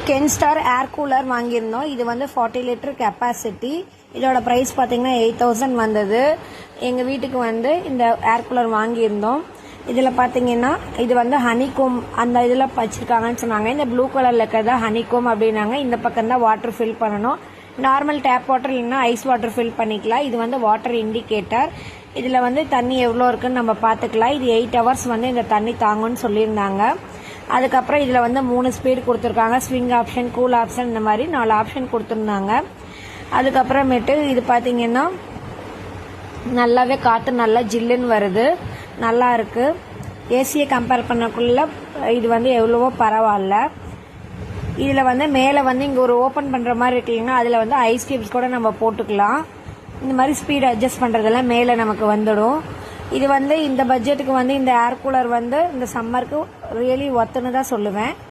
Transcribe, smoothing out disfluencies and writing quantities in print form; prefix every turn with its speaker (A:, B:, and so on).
A: Kenstar air cooler வாங்கியிருந்தோம். இது வந்து 40 லிட்டர் கெப்பாசிட்டி. இதோட ப்ரைஸ் பார்த்தீங்கன்னா 8000 வந்தது. எங்கள் வீட்டுக்கு வந்து இந்த ஏர் கூலர் வாங்கியிருந்தோம். இதில் பார்த்தீங்கன்னா இது வந்து ஹனிகோம் அந்த இதில் வச்சுருக்காங்கன்னு சொன்னாங்க. இந்த ப்ளூ கலரில் இருக்கிறதா ஹனிகோம் அப்படின்னாங்க. இந்த பக்கம் தான் வாட்டர் ஃபில் பண்ணணும். நார்மல் டேப் வாட்டர் இல்லைன்னா ஐஸ் வாட்டர் ஃபில் பண்ணிக்கலாம். இது வந்து வாட்டர் இண்டிகேட்டர். இதில் வந்து தண்ணி எவ்வளோ இருக்குன்னு நம்ம பார்த்துக்கலாம். இது 8 ஹவர்ஸ் வந்து இந்த தண்ணி தாங்கும்னு சொல்லியிருந்தாங்க. அதுக்கப்புறம் இதில் வந்து 3 ஸ்பீடு கொடுத்துருக்காங்க. ஸ்விங் ஆப்ஷன், கூல் ஆப்ஷன், இந்த மாதிரி 4 ஆப்ஷன் கொடுத்துருந்தாங்க. அதுக்கப்புறமேட்டு இது பார்த்தீங்கன்னா நல்லாவே காற்று நல்லா ஜில்லுன்னு வருது, நல்லா இருக்குது. ஏசியை கம்பேர் பண்ணக்குள்ள இது வந்து எவ்வளவோ பரவாயில்ல. இதில் வந்து மேலே வந்து இங்கே ஒரு ஓப்பன் பண்ணுற மாதிரி இருக்குல்லைங்கன்னா அதில் வந்து ஐஸ் கியூப்ஸ் கூட நம்ம போட்டுக்கலாம். இந்த மாதிரி ஸ்பீடு அட்ஜஸ்ட் பண்ணுறதெல்லாம் மேலே நமக்கு வந்துடும். இது வந்து இந்த பட்ஜெட்டுக்கு வந்து இந்த ஏர் கூலர் வந்து இந்த சம்மருக்கு ரியலி ஒர்த்துன்னு தான் சொல்லுவேன்.